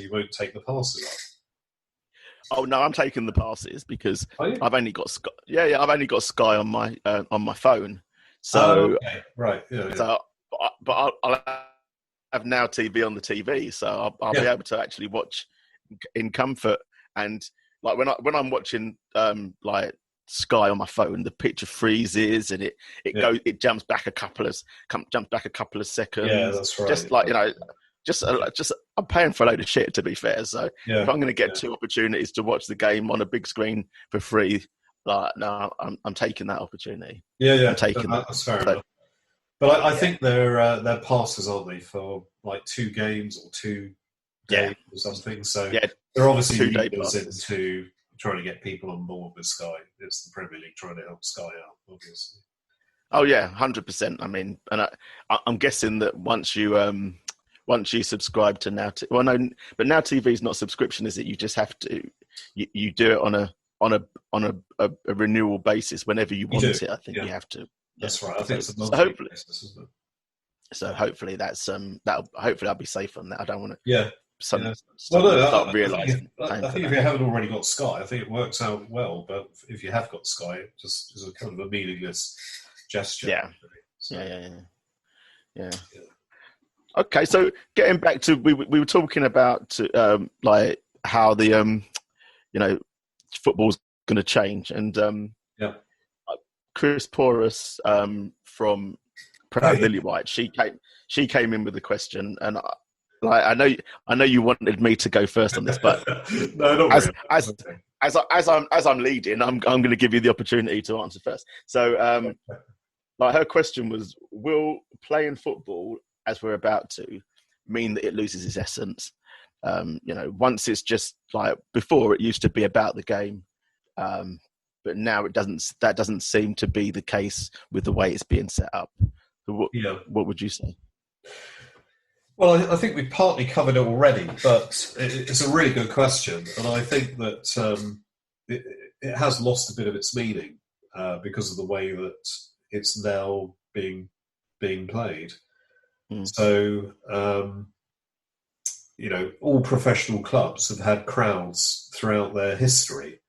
You won't take the passes up. Oh no, I'm taking the passes because Are you? I've only got Sky. Yeah, I've only got Sky on my phone. So, okay. Right. Yeah. so, but I'll have Now TV on the TV, so I'll be able to actually watch in comfort. And like when I'm watching like Sky on my phone, the picture freezes and it jumps back a couple of seconds. Yeah, that's right. Just like just I'm paying for a load of shit, to be fair. So if I'm going to get two opportunities to watch the game on a big screen for free, like no, I'm taking that opportunity. Yeah. I'm taking that's fair enough. But I think they're passes, aren't they, for like 2 games or 2 days or something. So they're obviously leaders into trying to get people on board with Sky. It's the Premier League trying to help Sky out, obviously. Oh yeah, 100%. I mean, and I'm guessing that once you subscribe to Now, well, no, but Now TV is not subscription, is it? You just have to, you do it on a renewal basis whenever you want it. I think you have to. That's right. I think it's a monthly basis, isn't it? So hopefully that's hopefully I'll be safe on that. I don't want to. Yeah. Start realising. I think if you haven't already got Sky, I think it works out well. But if you have got Sky, it just is a kind of a meaningless gesture. Yeah. So, yeah. Okay, so getting back to we were talking about like how the football's going to change, and Chris Porus from Proud Lily White, she came in with a question, and I know you wanted me to go first on this, but no, as I'm leading, I'm going to give you the opportunity to answer first. So, like her question was, will playing football as we're about to mean that it loses its essence? Once it's just like before, it used to be about the game, but now it doesn't. That doesn't seem to be the case with the way it's being set up. So what would you say? Well, I think we've partly covered it already, but it's a really good question, and I think that it has lost a bit of its meaning because of the way that it's now being played. So, all professional clubs have had crowds throughout their history,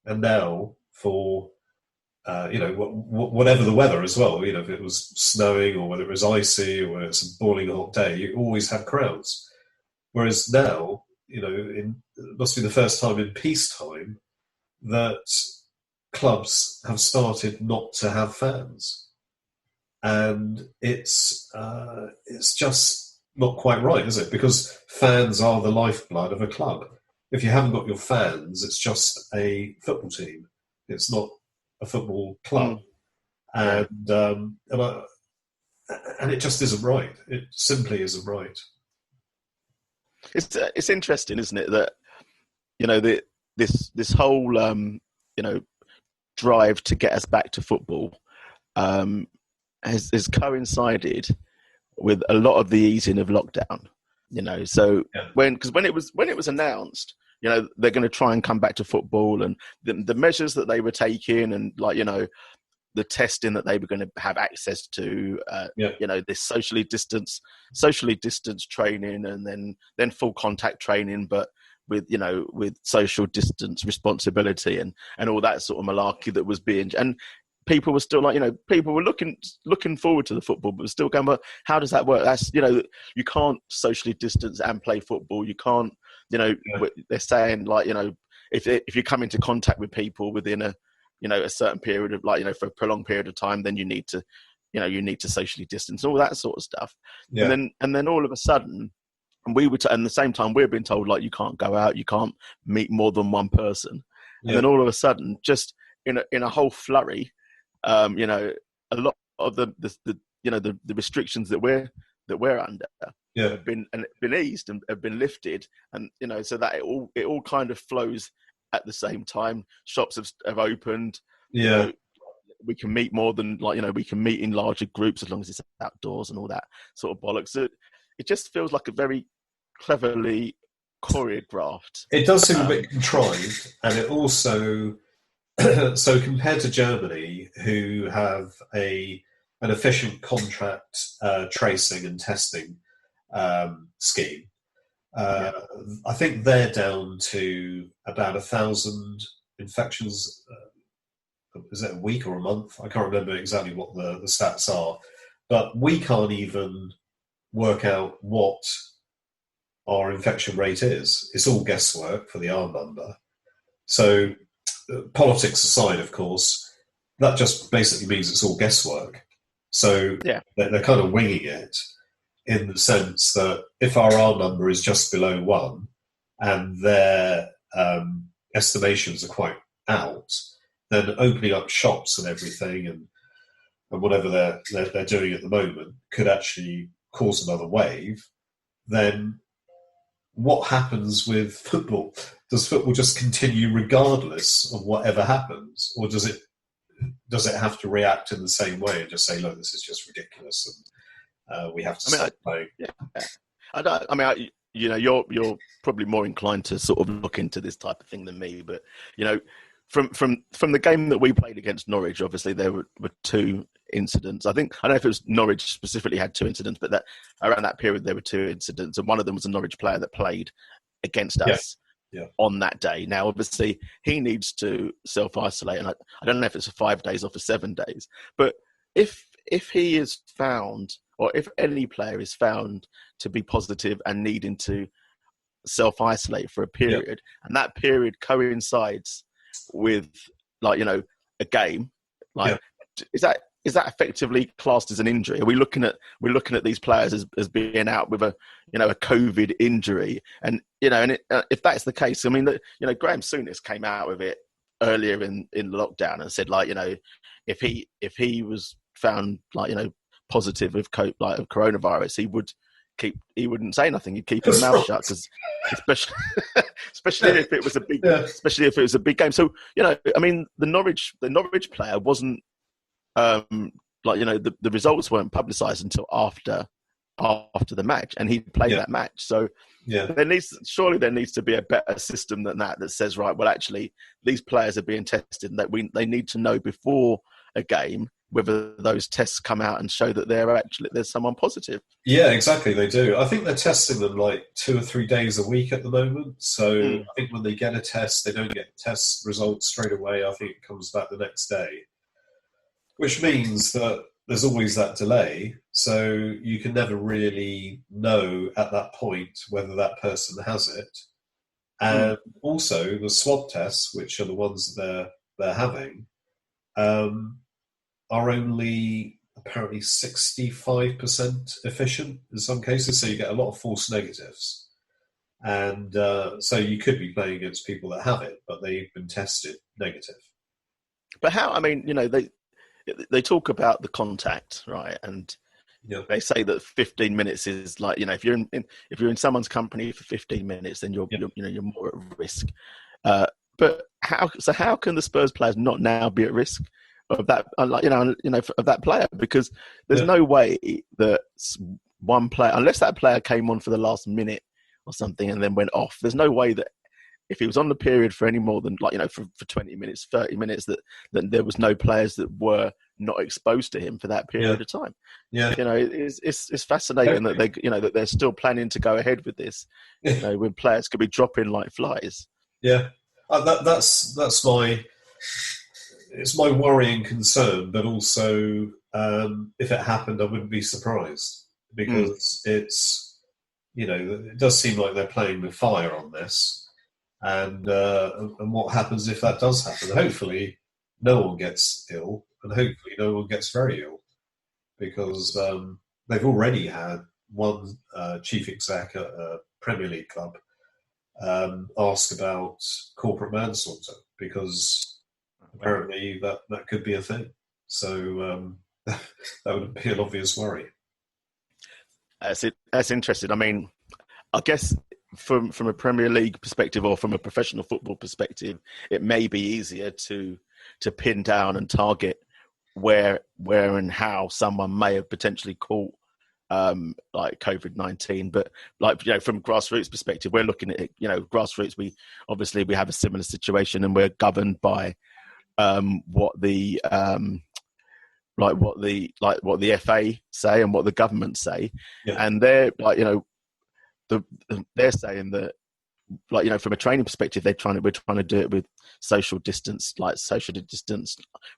and now for whatever the weather as well, if it was snowing or whether it was icy or whether it's a boiling hot day, you always had crowds. Whereas now, it must be the first time in peacetime that clubs have started not to have fans. And it's just not quite right, is it? Because fans are the lifeblood of a club. If you haven't got your fans, it's just a football team. It's not a football club, and it just isn't right. It simply isn't right. It's interesting, isn't it, that this whole drive to get us back to football has coincided with a lot of the easing of lockdown. So when it was announced, they're going to try and come back to football, and the measures that they were taking, and the testing that they were going to have access to, this socially distanced training, and then full contact training, but with social distance responsibility and all that sort of malarkey that was being, and people were still people were looking forward to the football, but were still going, but how does that work? That's, you can't socially distance and play football. You can't, they're saying if you come into contact with people within a certain period of for a prolonged period of time, then you need to socially distance, all that sort of stuff. Yeah. And then all of a sudden, and we were at the same time we're being told you can't go out, you can't meet more than one person. Yeah. And then all of a sudden, just in a whole flurry, a lot of the restrictions that we're under have been eased and have been lifted, and so that it all kind of flows at the same time. Shops have opened. We can meet more than we can meet in larger groups as long as it's outdoors and all that sort of bollocks. So it just feels like a very cleverly choreographed. It does seem a bit contrived, and it also so compared to Germany, who have an efficient contract tracing and testing scheme, I think they're down to about 1,000 infections. Is it a week or a month? I can't remember exactly what the stats are. But we can't even work out what our infection rate is. It's all guesswork for the R number. So politics aside, of course, that just basically means it's all guesswork. So they're kind of winging it in the sense that if our R number is just below 1 and their estimations are quite out, then opening up shops and everything and whatever they're doing at the moment could actually cause another wave. Then what happens with football? Does football just continue regardless of whatever happens, or does it have to react in the same way and just say, look, this is just ridiculous and we have to stop playing? You're probably more inclined to sort of look into this type of thing than me, but from the game that we played against Norwich, obviously there were 2 incidents. I don't know if it was Norwich specifically had 2 incidents, but that around that period there were 2 incidents, and one of them was a Norwich player that played against us on that day. Now, obviously, he needs to self-isolate, and I don't know if it's 5 days or for 7 days, but if he is found, or if any player is found to be positive and needing to self-isolate for a period, and that period coincides with a game, is that effectively classed as an injury? Are we looking at these players as being out with a COVID injury? And if that's the case, I mean, Graham Souness came out with it earlier in lockdown and said, if he was found positive of coronavirus, he wouldn't say nothing. He'd keep his mouth shut, because especially if it was a big game. So I mean, the Norwich player wasn't the results weren't publicised until after the match, and he played that match. So there needs to be a better system than that says, right, well, actually these players are being tested, and that they need to know before a game whether those tests come out and show that there's someone positive. Yeah, exactly. They do. I think they're testing them 2 or 3 days a week at the moment. So I think when they get a test, they don't get test results straight away. I think it comes back the next day, which means that there's always that delay. So you can never really know at that point whether that person has it. And also the swab tests, which are the ones that they're having, are only apparently 65% efficient in some cases. So you get a lot of false negatives. And so you could be playing against people that have it, but they've been tested negative. But how, I mean, they talk about the contact, right? And they say that 15 minutes is if you're in someone's company for 15 minutes, then you're more at risk. But how can the Spurs players not now be at risk of that? Of that player, because there's no way that one player, unless that player came on for the last minute or something and then went off, there's no way that if he was on the period for any more than for 20 minutes, 30 minutes, that there was no players that were not exposed to him for that period of time. Yeah, it's fascinating that that they're still planning to go ahead with this. When players could be dropping like flies. Yeah, that's it's my worrying concern, but also if it happened, I wouldn't be surprised, because it does seem like they're playing with fire on this. And what happens if that does happen? Hopefully no one gets ill, and hopefully no one gets very ill, because they've already had one chief exec at a Premier League club ask about corporate manslaughter, because apparently that could be a thing. So that would be an obvious worry. That's interesting. I mean, I guess from a Premier League perspective, or from a professional football perspective, it may be easier to pin down and target where and how someone may have potentially caught COVID-19. But from grassroots perspective, we're looking at it, grassroots. We have a similar situation, and we're governed by what the FA say and what the government say, and they're they're saying that, like, from a training perspective, we're trying to do it with social distance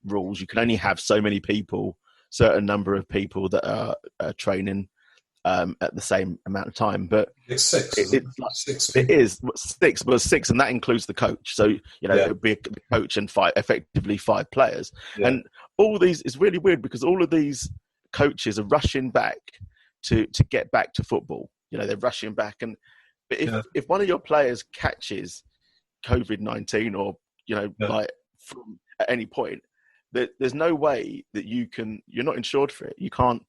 rules. You can only have so many people, certain number of people that are training at the same amount of time. But it's six. It is six, and that includes the coach. So it would be the coach and effectively five players. Yeah. And all these is really weird because all of these coaches are rushing back to get back to football. They're rushing back, but if one of your players catches COVID-19 or like from at any point, there's no way that you're not insured for it. You can't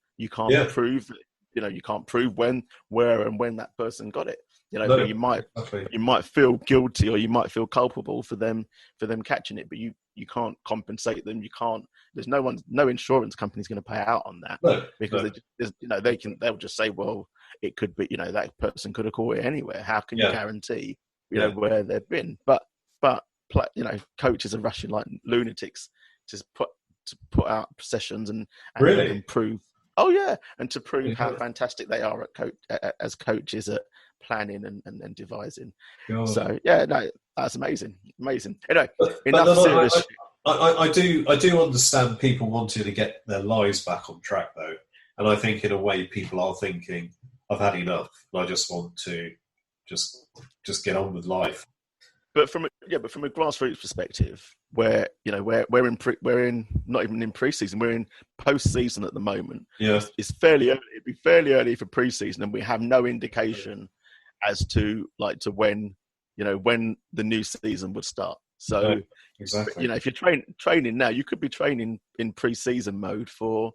prove you can't prove when, where, and when that person got it. But you might feel guilty or you might feel culpable for them catching it, but you can't compensate them. You can't. There's no insurance company's going to pay out on that because they'll just say, well, it could be that person could have caught it anywhere. How can you guarantee where they've been? But coaches are rushing like lunatics to put out sessions and really prove. Oh yeah, and to prove how fantastic they are as coaches at planning and devising. God. So that's amazing. Anyway, enough serious. I do understand people wanting to get their lives back on track though, and I think in a way people are thinking, I've had enough. I just want to just get on with life. But from a grassroots perspective, where we're in not even in pre-season, we're in post-season at the moment. Yeah, it's fairly early. It'd be fairly early for pre-season, and we have no indication as to when the new season would start. So exactly, if you're training now, you could be training in pre-season mode for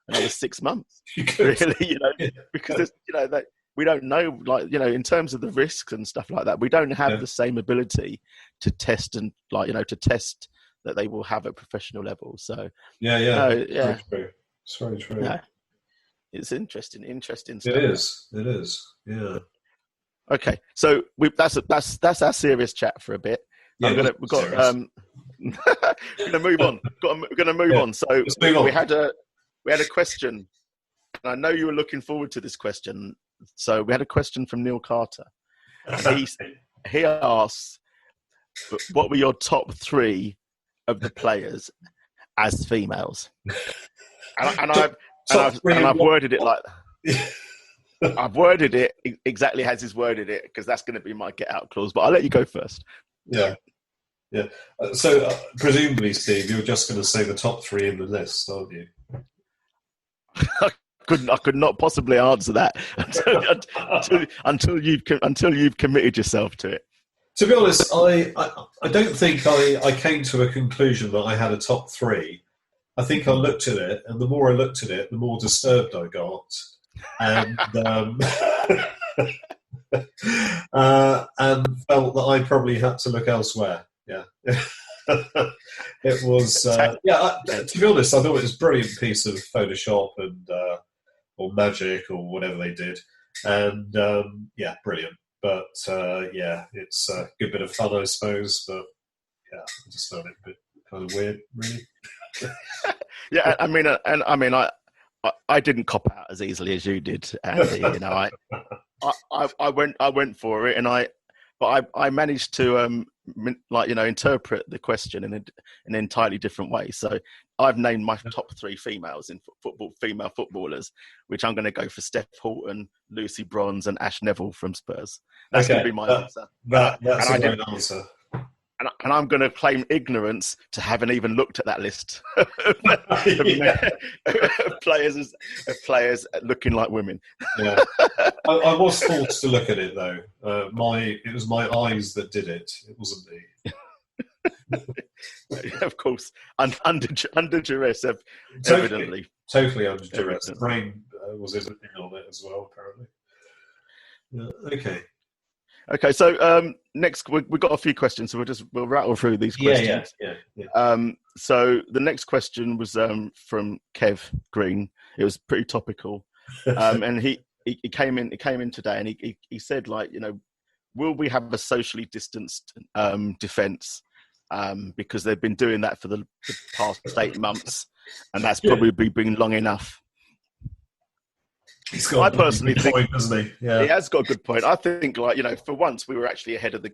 another 6 months. Really, because that. We don't know, in terms of the risks and stuff like that, we don't have the same ability to test and to test that they will have at professional level. So it's very true. Yeah. It's interesting stuff. It is. Yeah. Okay, so that's our serious chat for a bit. Yeah, we're gonna move on. We're gonna move on. So we had a question, and I know you were looking forward to this question. So we had a question from Neil Carter. He asked, what were your top 3 of the players as females? And I've worded it like I've worded it exactly as he's worded it because that's going to be my get out clause. But I'll let you go first. Yeah. So presumably, Steve, you're just going to say the top 3 in the list, aren't you? I could not possibly answer that until you've committed yourself to it. To be honest, I don't think I came to a conclusion that I had a top 3. I think I looked at it, and the more I looked at it, the more disturbed I got, and and felt that I probably had to look elsewhere. Yeah. It was to be honest, I thought it was a brilliant piece of Photoshop and or magic or whatever they did, and brilliant. But it's a good bit of fun, I suppose. But I just found it a bit kind of weird, really. Yeah, I didn't cop out as easily as you did, Andy. I went for it, but I managed to interpret the question in an entirely different way. So I've named my top 3 females in female footballers, which I'm going to go for Steph Houghton, Lucy Bronze, and Ash Neville from Spurs. That's going to be my answer. That's a great answer. And I'm going to claim ignorance to having even looked at that list of players looking like women. Yeah, I was forced to look at it though. It was my eyes that did it. It wasn't me. Of course, under duress, evidently. Totally under duress. The brain was in on it as well, apparently. Yeah, okay. Okay, so next we've got a few questions, so we'll rattle through these questions. Yeah. So the next question was from Kev Green. It was pretty topical, and he came in today, and he said, will we have a socially distanced defence? Because they've been doing that for the past 8 months, and that's probably been long enough. He's got I personally a good think point, doesn't he? Yeah. he has got a good point. I think, like, you know, for once we were actually ahead of the